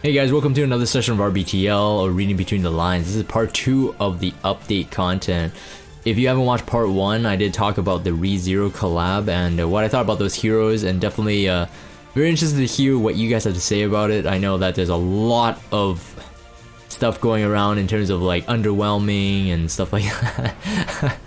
Hey guys, welcome to another session of RBTL, or Reading Between the Lines. This is part 2 of the update content. If you haven't watched part 1, I did talk about the ReZero collab and what I thought about those heroes, and definitely very interested to hear what you guys have to say about it. I know that there's a lot of stuff going around in terms of like underwhelming and stuff like that.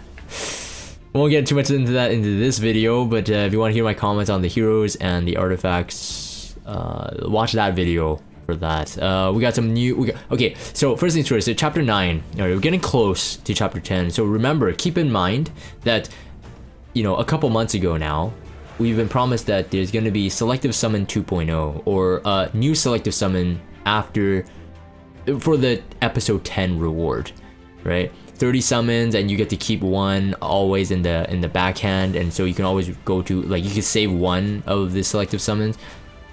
Won't get too much into that into this video, but if you want to hear my comments on the heroes and the artifacts, watch that video for that. We got some new, okay, so first things first, so chapter 9, alright, we're getting close to chapter 10, so remember, keep in mind that, you know, a couple months ago now, we've been promised that there's going to be Selective Summon 2.0, or a new Selective Summon after, for the episode 10 reward, right? 30 summons and you get to keep one always in the backhand, and so you can always go to, like, you can save one of the selective summons.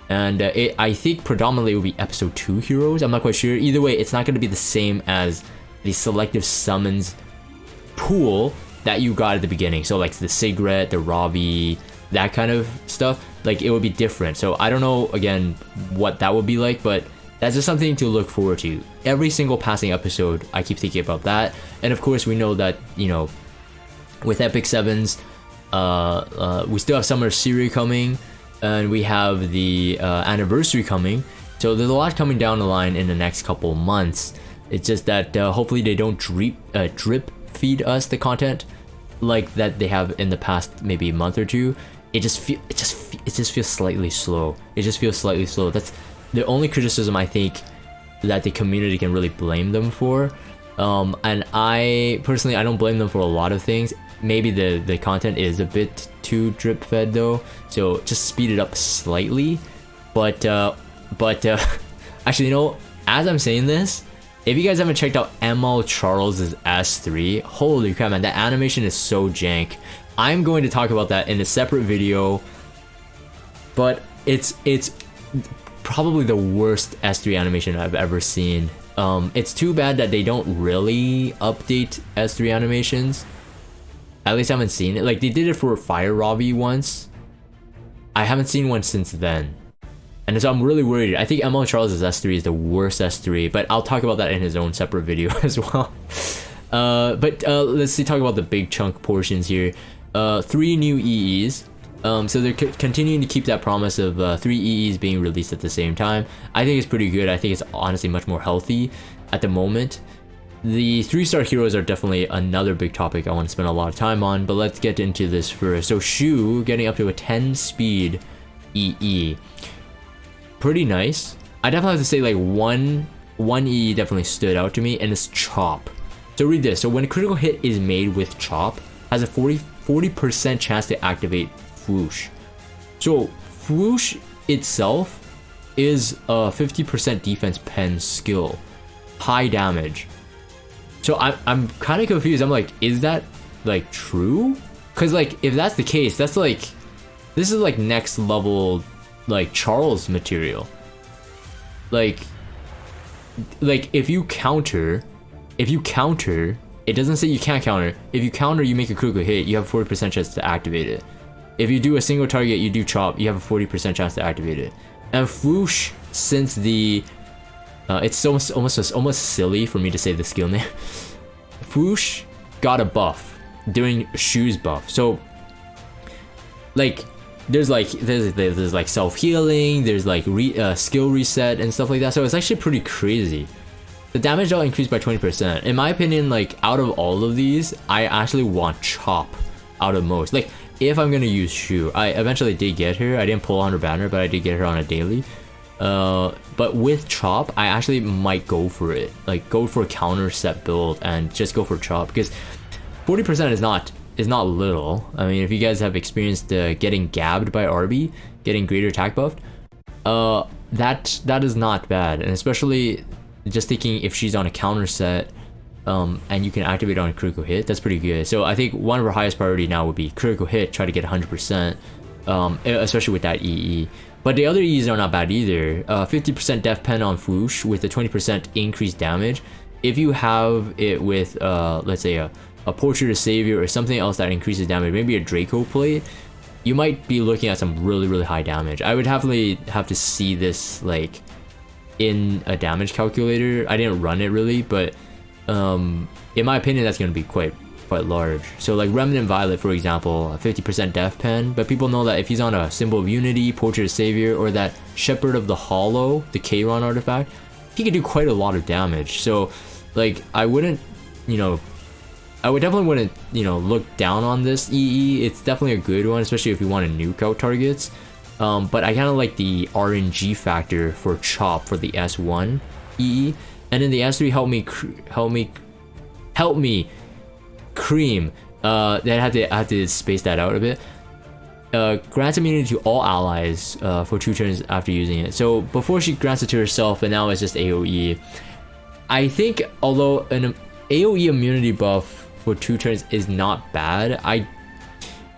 And I think predominantly it will be episode 2 heroes. I'm not quite sure. Either way, it's not going to be the same as the selective summons pool that you got at the beginning. So like the Cigarette, the Robbie, that kind of stuff. Like, it would be different. So I don't know, again, what that would be like, but that's just something to look forward to. Every single passing episode, I keep thinking about that. And of course, we know that, you know, with Epic 7s, we still have Summer Series coming. And we have the anniversary coming, so there's a lot coming down the line in the next couple months. It's just that hopefully they don't drip feed us the content like that they have in the past maybe month or two. It just feels slightly slow. It just feels slightly slow. That's the only criticism I think that the community can really blame them for. And I personally, I don't blame them for a lot of things. Maybe the content is a bit too drip fed though, so just speed it up slightly. But actually, you know, as I'm saying this, if you guys haven't checked out ML Charles's S3, holy crap, man, that animation is so jank. I'm going to talk about that in a separate video, but it's probably the worst S3 animation I've ever seen. It's too bad that they don't really update S3 animations. At least I haven't seen it. Like, they did it for Fire Robbie once. I haven't seen one since then. And so I'm really worried. I think ML Charles' S3 is the worst S3, but I'll talk about that in his own separate video as well. Let's see, talk about the big chunk portions here. 3 new EEs. So they're continuing to keep that promise of 3 EEs being released at the same time. I think it's pretty good. I think it's honestly much more healthy at the moment. The 3-star heroes are definitely another big topic I want to spend a lot of time on, but let's get into this first. So Choux getting up to a 10 speed EE. Pretty nice. I definitely have to say, like, one EE definitely stood out to me, and it's Chop. So read this. So when a critical hit is made with Chop, has a 40% chance to activate Swoosh. So Swoosh itself is a 50% defense pen skill. High damage. So I'm kind of confused. I'm like, is that like true? Because like, if that's the case, that's like, this is like next level, like Charles material. Like if you counter, it doesn't say you can't counter. If you counter, you make a critical hit, you have a 40% chance to activate it. If you do a single target, you do Chop, you have a 40% chance to activate it. And Swoosh, since the it's almost silly for me to say the skill name. Swoosh got a buff during Choux's buff. So like there's like self-healing, there's like skill reset and stuff like that. So it's actually pretty crazy. The damage all increased by 20%. In my opinion, like, out of all of these, I actually want Chop out of most. Like, if I'm gonna use Choux, I eventually did get her. I didn't pull on her banner, but I did get her on a daily. But with Chop, I actually might go for it. Like, go for a counter set build and just go for Chop, because 40% is not little. I mean, if you guys have experienced getting gabbed by RB, getting greater attack buffed, that is not bad. And especially just thinking if she's on a counter set, and you can activate on a critical hit, that's pretty good. So I think one of our highest priority now would be critical hit, try to get 100%, especially with that EE. But the other E's are not bad either. 50% def pen on Swoosh with a 20% increased damage. If you have it with, let's say a Portrait of Savior or something else that increases damage, maybe a Draco plate, you might be looking at some really high damage. I would definitely have to see this like in a damage calculator. I didn't run it really, but in my opinion, that's going to be quite large. So like Remnant Violet, for example, a 50% death pen, but people know that if he's on a Symbol of Unity, Portrait of Savior, or that Shepherd of the Hollow, the Kayron artifact, he could do quite a lot of damage. So like I wouldn't, you know, I would definitely wouldn't, you know, look down on this EE. It's definitely a good one, especially if you want to nuke out targets. But I kind of like the RNG factor for Chop for the S1 EE, and then the S3 help me Cream. I had to space that out a bit. Grants immunity to all allies for 2 turns after using it. So before she grants it to herself, and now it's just AoE. I think although an AoE immunity buff for 2 turns is not bad,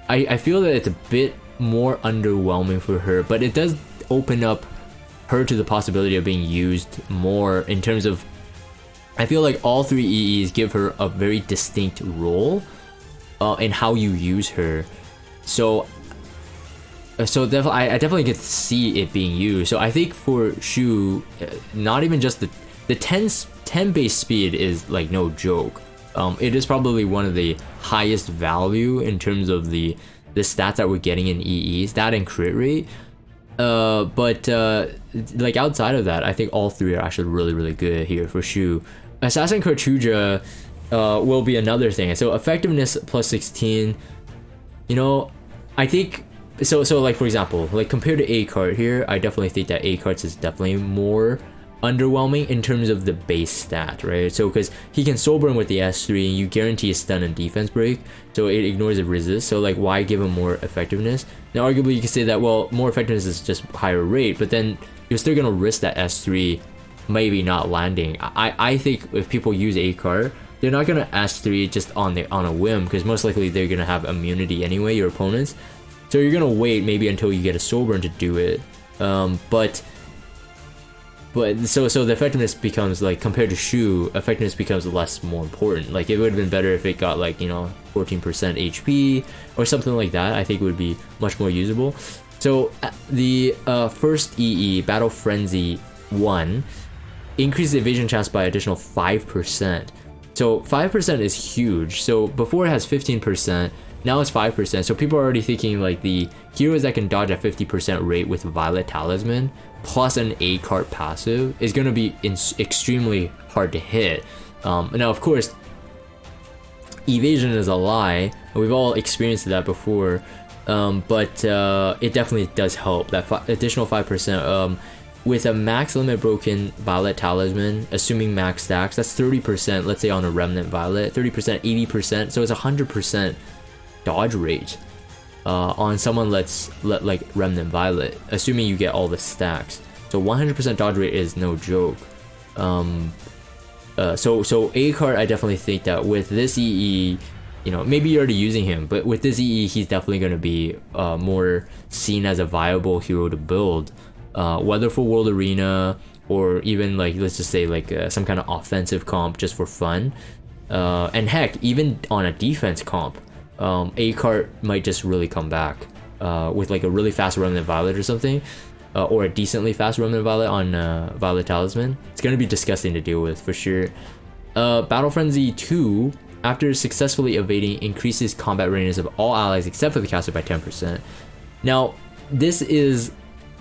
I feel that it's a bit more underwhelming for her, but it does open up her to the possibility of being used more in terms of, I feel like all 3 EEs give her a very distinct role in how you use her. So definitely, I definitely get to see it being used. So I think for Choux, not even just the 10 base speed is like no joke. It is probably one of the highest value in terms of the stats that we're getting in EEs, that and crit rate. But like outside of that, I think all 3 are actually really good here for Choux. Assassin Cartuja will be another thing. So effectiveness plus 16, you know, I think so like for example, like compared to A card here, I definitely think that A cards is definitely more underwhelming in terms of the base stat, right? So because he can soul burn with the S3 and you guarantee a stun and defense break, so it ignores the resist. So like why give him more effectiveness? Now arguably you can say that, well, more effectiveness is just higher rate, but then you're still gonna risk that S3 maybe not landing. I think if people use A card, they're not gonna S3 just on a whim, because most likely they're gonna have immunity anyway, your opponents. So you're gonna wait maybe until you get a soul burn to do it. But so the effectiveness becomes, like, compared to Choux, effectiveness becomes more important. Like it would have been better if it got like, you know, 14% HP or something like that. I think it would be much more usable. So the first EE, Battle Frenzy 1, increases the evasion chance by additional 5%. So 5% is huge. So before it has 15%, now it's 5%. So people are already thinking like the heroes that can dodge at 50% rate with Violet Talisman plus an A card passive is going to be extremely hard to hit. Now of course, evasion is a lie. We've all experienced that before, but it definitely does help. That additional 5%. With a max limit broken Violet Talisman, assuming max stacks, that's 30%, let's say on a Remnant Violet, 30%, 80%, so it's 100% dodge rate on someone like Remnant Violet, assuming you get all the stacks. So 100% dodge rate is no joke. So A card, I definitely think that with this EE, you know, maybe you're already using him, but with this EE, he's definitely going to be more seen as a viable hero to build. Whether for World Arena or even like, let's just say like some kind of offensive comp just for fun, and heck, even on a defense comp, A card might just really come back with like a really fast Remnant Violet or something, or a decently fast Remnant Violet on Violet Talisman. It's gonna be disgusting to deal with for sure. Battle Frenzy 2, after successfully evading, increases combat readiness of all allies except for the caster by 10%. Now this is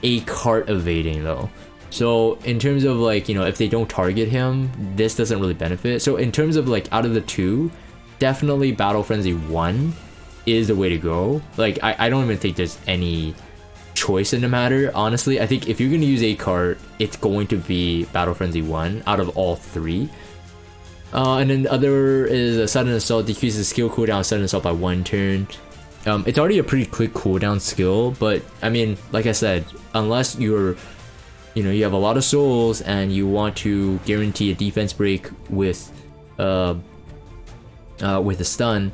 A card evading though, so in terms of like, you know, if they don't target him, this doesn't really benefit. So in terms of like out of the 2, definitely Battle Frenzy 1 is the way to go. Like I don't even think there's any choice in the matter, honestly. I think if you're gonna use A card, it's going to be Battle Frenzy 1 out of all 3. And then the other is a Sudden Assault, decreases skill cooldown Sudden Assault by 1 turn. It's already a pretty quick cooldown skill, but I mean, like I said, unless you have a lot of souls and you want to guarantee a defense break with a stun,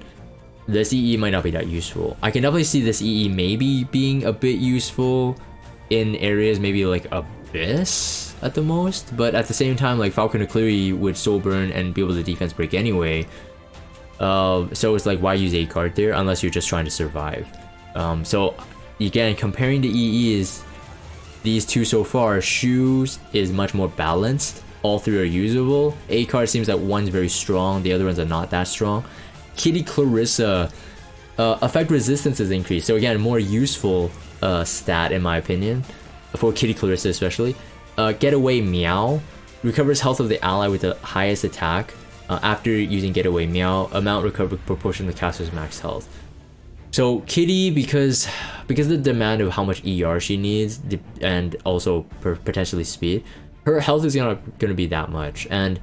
this EE might not be that useful. I can definitely see this EE maybe being a bit useful in areas maybe like Abyss at the most, but at the same time, like Falcon Cleary would soul burn and be able to defense break anyway. So it's like, why use A card there unless you're just trying to survive? So again, comparing the EEs, these two so far, Choux is much more balanced. All three are usable. A card seems like one's very strong, the other ones are not that strong. Kitty Clarissa, effect resistance is increased. So again, more useful stat in my opinion, for Kitty Clarissa especially. Getaway Meow, recovers health of the ally with the highest attack. After using Getaway Meow, amount recovered proportional to caster's max health. So Kitty, because of the demand of how much ER she needs, and also potentially speed, her health is gonna be that much. And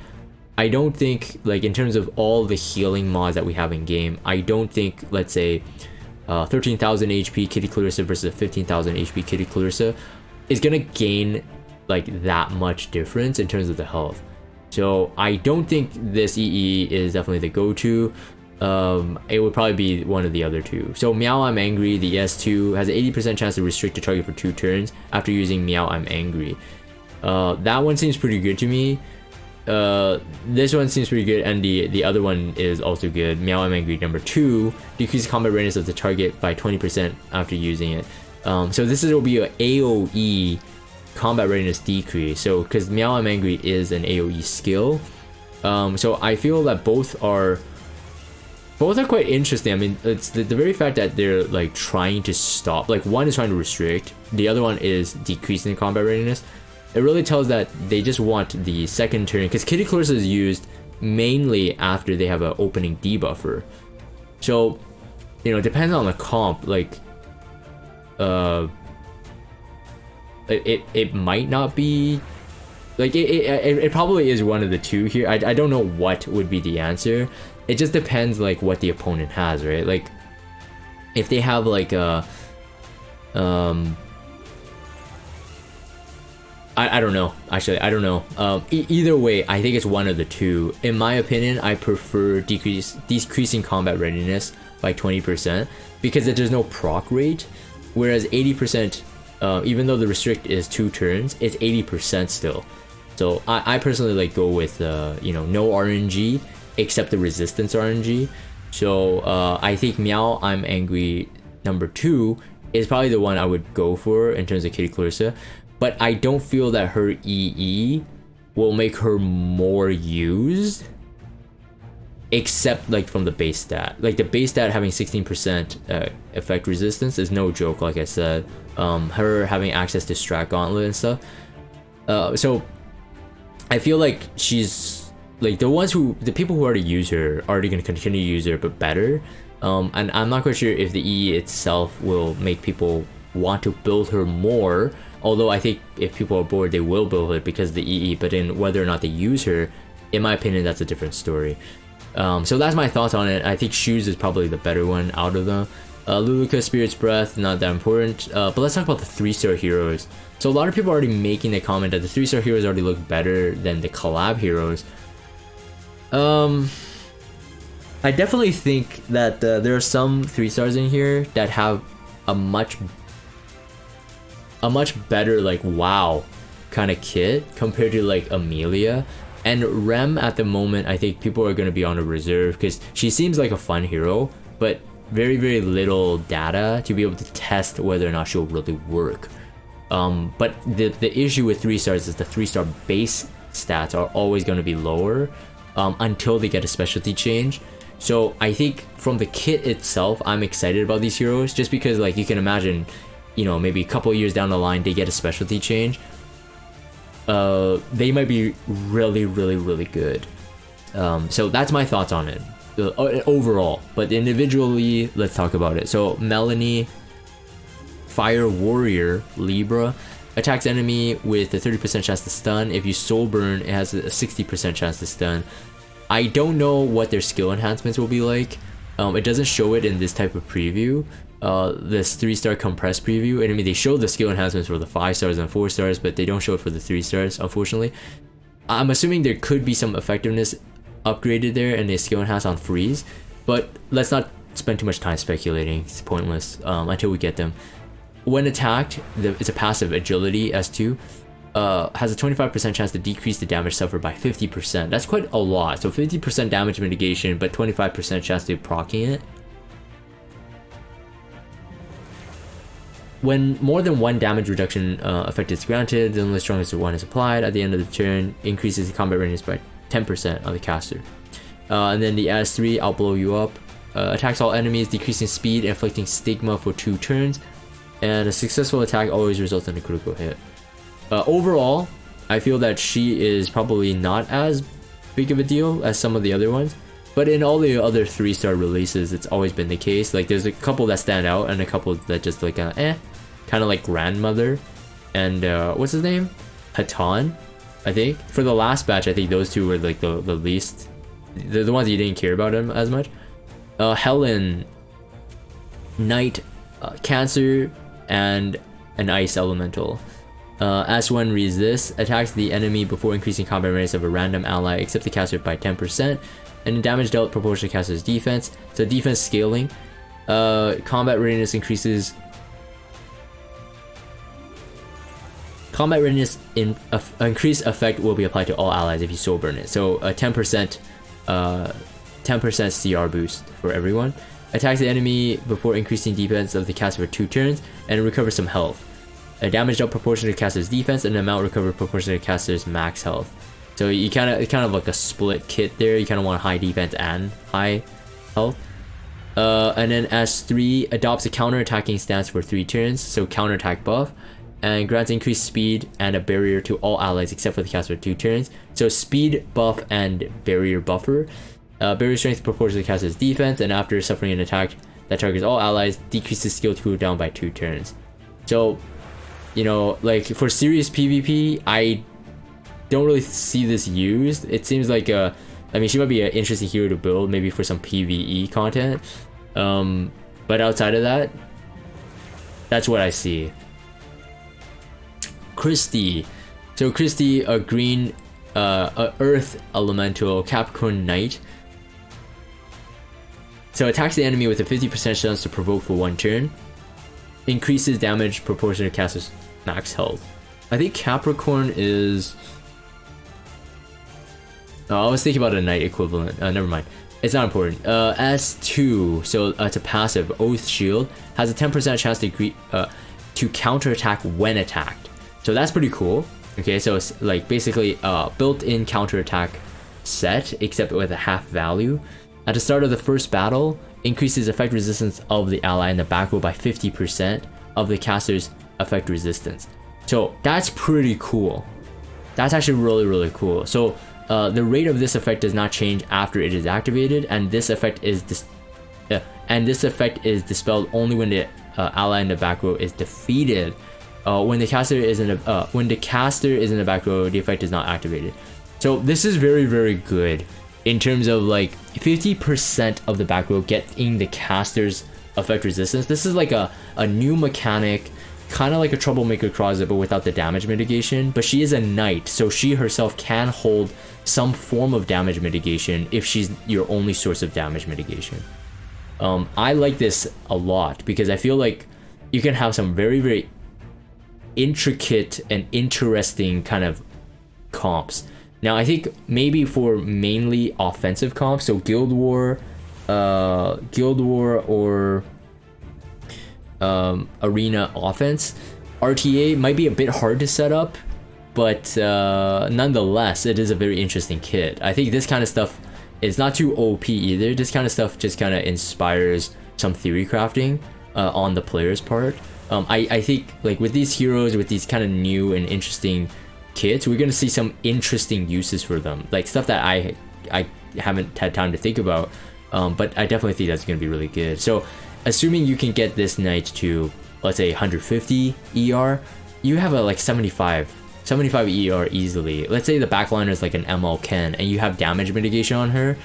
I don't think, like, in terms of all the healing mods that we have in game, I don't think, let's say 13,000 HP Kitty Clarissa versus 15,000 HP Kitty Clarissa is gonna gain like that much difference in terms of the health. So I don't think this EE is definitely the go-to. It would probably be one of the other two. So Meow I'm Angry, the S2, has an 80% chance to restrict the target for 2 turns after using Meow I'm Angry. That one seems pretty good to me. This one seems pretty good, and the other one is also good. Meow I'm Angry number 2, decreases combat readiness of the target by 20% after using it. So this will be an AoE combat readiness decrease. So because Meow I'm Angry is an AoE skill, so I feel that both are quite interesting. I mean, it's the very fact that they're like trying to stop, like one is trying to restrict, the other one is decreasing combat readiness. It really tells that they just want the second turn, because Kitty Clarissa is used mainly after they have an opening debuffer. So, you know, it depends on the comp, like it might not be, like it probably is one of the two here. I don't know what would be the answer. It just depends like what the opponent has, right? Like if they have like a I don't know, actually I don't know. Either way, I think it's one of the two. In my opinion, I prefer decreasing combat readiness by 20% because there's no proc rate, whereas 80%, even though the restrict is 2 turns, it's 80% still. So I personally like go with you know, no RNG except the resistance RNG. So I think Meow I'm Angry number 2 is probably the one I would go for in terms of Kitty Clarissa, but I don't feel that her EE will make her more used, except like from the base stat. Like the base stat having 16% effect resistance is no joke, like I said. Her having access to Strat Gauntlet and stuff. So I feel like she's like the people who already use her are already gonna continue to use her, but better. And I'm not quite sure if the EE itself will make people want to build her more. Although I think if people are bored, they will build her because of the EE. But in whether or not they use her, in my opinion, that's a different story. So that's my thoughts on it. I think Choux is probably the better one out of them. Luluka, Spirit's Breath, not that important. But let's talk about the 3-star heroes. So a lot of people are already making the comment that the 3-star heroes already look better than the collab heroes. I definitely think that there are some 3-stars in here that have a much better like wow kind of kit compared to like Amelia. And Rem at the moment, I think people are going to be on a reserve because she seems like a fun hero, but very little data to be able to test whether or not she'll really work. But the issue with 3-stars is the 3-star base stats are always going to be lower until they get a specialty change. So I think from the kit itself, I'm excited about these heroes just because, like, you can imagine, you know, maybe a couple years down the line they get a specialty change. They might be really good. So that's my thoughts on it overall, but individually let's talk about it. So Melanie, Fire Warrior, Libra, attacks enemy with a 30% chance to stun. If you soul burn, it has a 60% chance to stun. I don't know what their skill enhancements will be like. It doesn't show it in this type of preview, this 3-star compressed preview. And I mean, they show the skill enhancements for the 5-stars and 4-stars, but they don't show it for the 3-stars, unfortunately. I'm assuming there could be some effectiveness upgraded there and they skill enhance on freeze, but let's not spend too much time speculating. It's pointless until we get them. When attacked, it's a passive, Agility S2, has a 25% chance to decrease the damage suffered by 50%. That's quite a lot. So 50% damage mitigation, but 25% chance to proccing it. When more than one damage reduction effect is granted, then the strongest one is applied. At the end of the turn, increases the combat readiness by 10% of the caster. And then the S3, I'll blow you up. Attacks all enemies, decreasing speed, inflicting stigma for 2 turns. And a successful attack always results in a critical hit. Overall, I feel that she is probably not as big of a deal as some of the other ones. But in all the other 3-star releases, it's always been the case. Like, there's a couple that stand out and a couple that just like, kind of like Grandmother and what's his name? Hatan, I think. For the last batch, I think those two were like the least, the ones you didn't care about him as much. Helen, Knight, Cancer, and an Ice Elemental. S1 reads this: attacks the enemy before increasing combat readiness of a random ally except the caster by 10%, and the damage dealt proportional to caster's defense. So defense scaling. Combat readiness increases. Combat readiness increased effect will be applied to all allies if you soul burn it. So a 10% CR boost for everyone. Attacks the enemy before increasing defense of the caster for 2 turns and recovers some health. A damage dealt proportional to caster's defense and an amount recovered proportional to caster's max health. So you kind of like a split kit there. You kind of want high defense and high health. And then S3 adopts a counter-attacking stance for 3 turns, so counter-attack buff, and grants increased speed and a barrier to all allies except for the caster for 2 turns. So speed buff and barrier buffer. Barrier strength proportional to the caster's defense, and after suffering an attack that targets all allies, decreases skill cooldown by 2 turns. So, you know, like for serious PvP, I don't really see this used. It seems like I mean, she might be an interesting hero to build, maybe for some PvE content. But outside of that, that's what I see. Christy. So Christy, a green, a Earth Elemental, Capricorn Knight. So attacks the enemy with a 50% chance to provoke for 1 turn. Increases damage proportional to caster's max health. I think Capricorn is... Oh, I was thinking about a Knight equivalent. Never mind. It's not important. S2, so it's a passive. Oath Shield has a 10% chance to counterattack when attacked. So that's pretty cool. Okay, so it's like basically a built-in counterattack set, except with a half value. At the start of the first battle, increases effect resistance of the ally in the back row by 50% of the caster's effect resistance. So that's pretty cool. That's actually really, really cool. So the rate of this effect does not change after it is activated, and this effect is dispelled only when the ally in the back row is defeated. When the caster is in the back row, the effect is not activated. So this is very, very good in terms of like 50% of the back row getting the caster's effect resistance. This is like a new mechanic, kind of like a Troublemaker Closet, but without the damage mitigation. But she is a knight, so she herself can hold some form of damage mitigation if she's your only source of damage mitigation. I like this a lot because I feel like you can have some very, very intricate and interesting kind of comps. Now I think maybe for mainly offensive comps, so Guild War or Arena offense, RTA might be a bit hard to set up, but nonetheless, it is a very interesting kit. I think this kind of stuff is not too OP either. This kind of stuff just kind of inspires some theory crafting on the player's part. I think like with these heroes, with these kind of new and interesting kits, we're gonna see some interesting uses for them, like stuff that I haven't had time to think about, but I definitely think that's gonna be really good. So assuming you can get this knight to, let's say, 150 ER, you have a like 75 ER easily. Let's say the backliner is like an ML Ken and you have damage mitigation on her,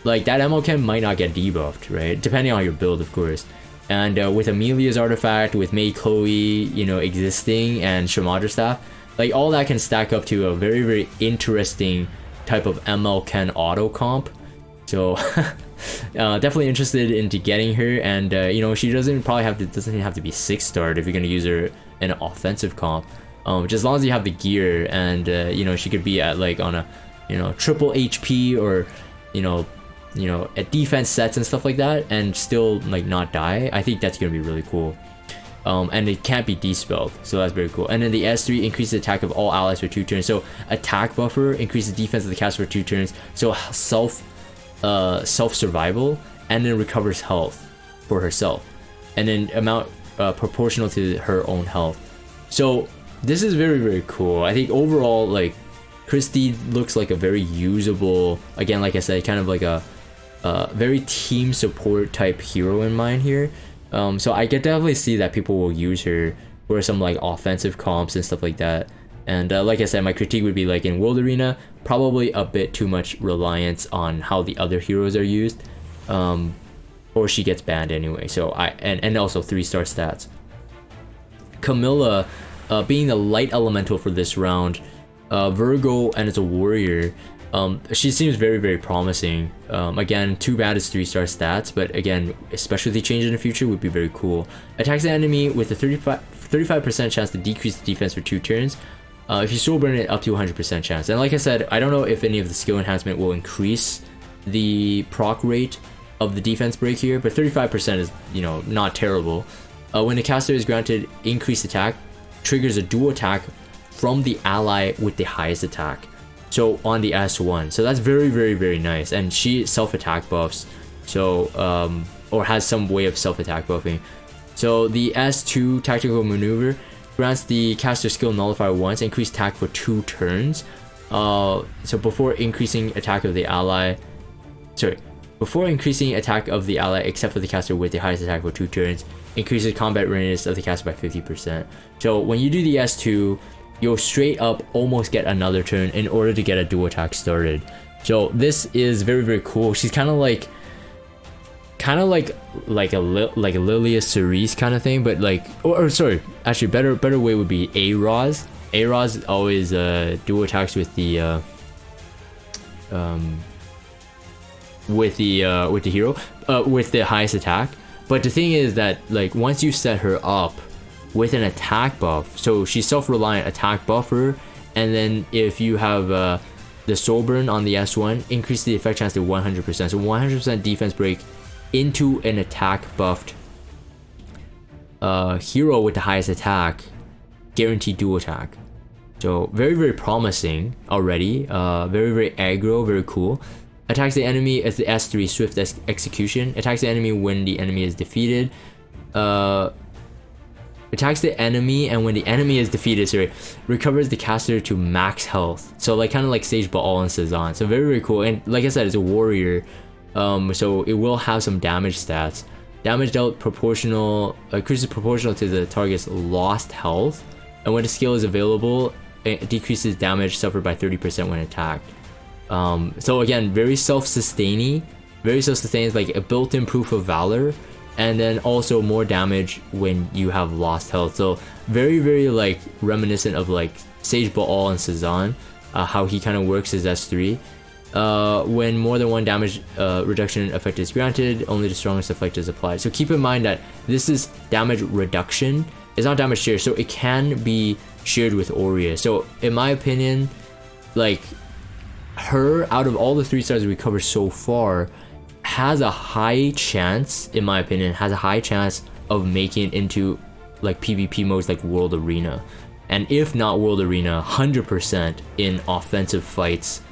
like that ML Ken might not get debuffed, right? Depending on your build, of course. And with Amelia's artifact, with Mei Chloe, you know, existing, and Shamadra staff, like all that can stack up to a very, very interesting type of ML Ken auto comp. So definitely interested into getting her, and you know, she doesn't have to be 6-starred if you're gonna use her in an offensive comp. Just as long as you have the gear, and you know, she could be at like on a, you know, triple HP or you know at defense sets and stuff like that, and still like not die. I think that's gonna be really cool. and it can't be dispelled, so that's very cool. And then the S3 increases attack of all allies for 2 turns. So attack buffer increases defense of the caster for 2 turns. So self survival, and then recovers health for herself, and then amount proportional to her own health. So this is very, very cool. I think overall, like, Christie looks like a very usable, again, like I said, kind of like a very team support type hero in mind here. So I can definitely see that people will use her for some like offensive comps and stuff like that. And like I said, my critique would be like in World Arena, probably a bit too much reliance on how the other heroes are used, or she gets banned anyway. So and also 3-star stats. Camilla, being the light elemental for this round, Virgo, and it's a warrior. She seems very, very promising. Again, too bad it's 3-star stats, but again, especially change in the future would be very cool. Attacks the enemy with a 35% chance to decrease the defense for 2 turns. If you soul burn it, up to 100% chance. And like I said, I don't know if any of the skill enhancement will increase the proc rate of the defense break here, but 35% is, you know, not terrible. When the caster is granted increased attack, triggers a dual attack from the ally with the highest attack. So on the S1, so that's very, very, very nice. And she self-attack buffs, so or has some way of self-attack buffing. So the S2 tactical maneuver grants the caster skill nullifier once, increased attack for 2 turns. So before increasing attack of the ally, before increasing attack of the ally except for the caster with the highest attack for 2 turns, increases combat readiness of the caster by 50%. So when you do the S2, you'll straight up almost get another turn in order to get a dual attack started. So this is very, very cool. She's kind of like a Lilia Cerise kind of thing, but like, or sorry, actually better way would be A-Roz. A-Roz always dual attacks with the hero with the highest attack. But the thing is that, like, once you set her up with an attack buff, so she's self-reliant attack buffer, and then if you have the soul burn on the S1, increase the effect chance to 100%. So 100% defense break into an attack buffed hero with the highest attack, guaranteed dual attack. So very, very promising already. Very, very aggro, very cool. Attacks the enemy as the S3 swift execution. Attacks the enemy when the enemy is defeated. Attacks the enemy, and when the enemy is defeated, recovers the caster to max health. So like kind of like Sage Baal and Cezanne. So very, very cool. And like I said, it's a warrior. So it will have some damage stats. Damage dealt proportional, increases proportional to the target's lost health. And when the skill is available, it decreases damage suffered by 30% when attacked. So again, very self-sustaining. Very self-sustaining, like a built-in proof of valor. And then also more damage when you have lost health. So very, very like reminiscent of like Sage Baal and Cezanne, how he kind of works as S3. When more than one damage reduction effect is granted, only the strongest effect is applied. So keep in mind that this is damage reduction. It's not damage share, so it can be shared with Aurea. So in my opinion, like, her, out of all the 3 stars we covered so far, has a high chance, in my opinion, has a high chance of making it into like PvP modes like World Arena. And if not World Arena, 100% in offensive fights,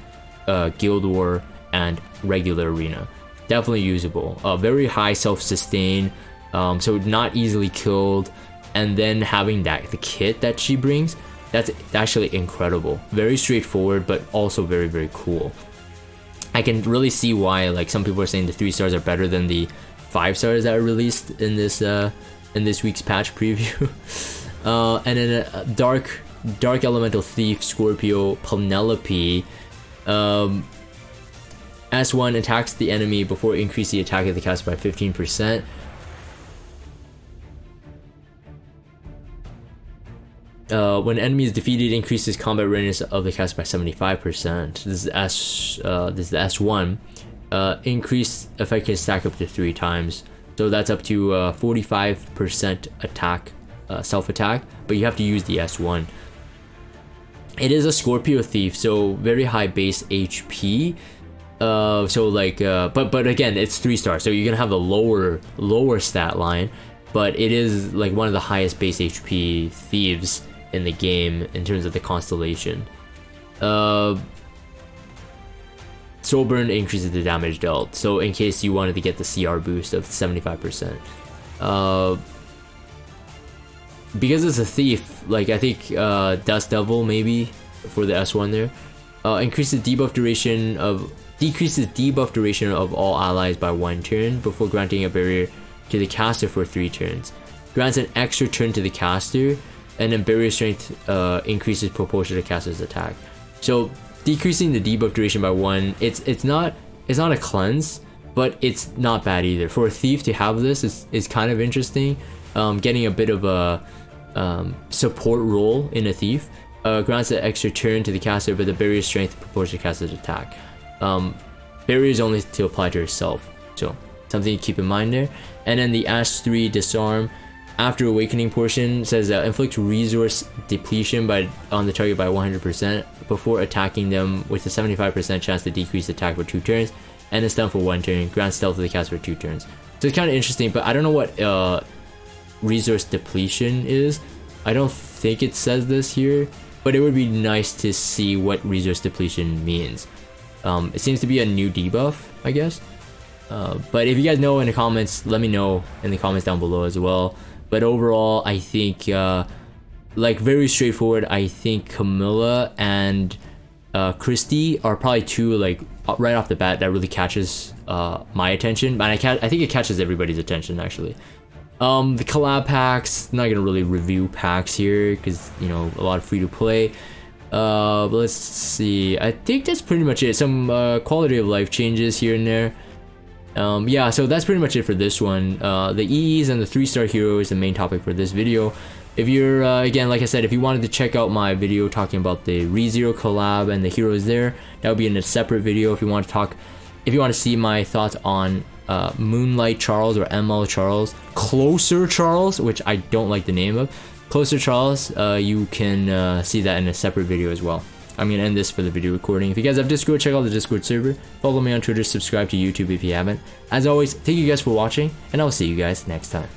Guild War, and regular Arena. Definitely usable. Very high self-sustain, so not easily killed. And then having that, the kit that she brings, that's actually incredible. Very straightforward, but also very, very cool. I can really see why like some people are saying the 3 stars are better than the 5 stars that are released in this week's patch preview. And then a dark elemental thief Scorpio Penelope. S1 attacks the enemy before increase the attack of the caster by 15%. When enemy is defeated, increases combat readiness of the caster by 75%. This is the S1. Increased effect can stack up to 3 times. So that's up to 45% attack, self-attack, but you have to use the S1. It is a Scorpio thief, so very high base HP. So like, but again, it's 3 stars, so you're gonna have a lower stat line. but it is like one of the highest base HP thieves in the game in terms of the constellation. Soul Burn increases the damage dealt, so in case you wanted to get the CR boost of 75%. Because it's a thief, like I think Dust Devil maybe for the S1 there, decreases debuff duration of all allies by 1 turn before granting a barrier to the caster for 3 turns. Grants an extra turn to the caster, and then barrier strength increases proportion to caster's attack. So decreasing the debuff duration by 1, it's not a cleanse, but it's not bad either. For a thief to have this is kind of interesting. Getting a bit of a support role in a thief. Grants an extra turn to the caster, but the barrier strength proportion to caster's attack. Barrier is only to apply to yourself, so something to keep in mind there. And then the Ash 3 disarm after awakening portion says inflict resource depletion on the target by 100% before attacking them with a 75% chance to decrease attack for 2 turns, and is stun for 1 turn. Grants stealth to the caster for 2 turns. So it's kind of interesting, but I don't know what resource depletion is. I don't think it says this here, but it would be nice to see what resource depletion means. It seems to be a new debuff, I guess. But if you guys know in the comments, let me know in the comments down below as well. But overall, I think like very straightforward. I think Camilla and Christy are probably 2 like right off the bat that really catches my attention. But I think it catches everybody's attention actually. The collab packs, not gonna really review packs here because you know a lot of free to play. But let's see, I think that's pretty much it. Some quality of life changes here and there. Yeah, so that's pretty much it for this one. The EEs and the 3-star hero is the main topic for this video. If you're again, like I said, if you wanted to check out my video talking about the ReZero collab and the heroes there, that would be in a separate video. If you want to see my thoughts on Moonlight Charles or ML Charles, Closer Charles, which I don't like the name of, Closer Charles, you can see that in a separate video as well. I'm gonna end this for the video recording. If you guys have Discord, check out the Discord server. Follow me on Twitter, subscribe to YouTube if you haven't. As always, thank you guys for watching, and I'll see you guys next time.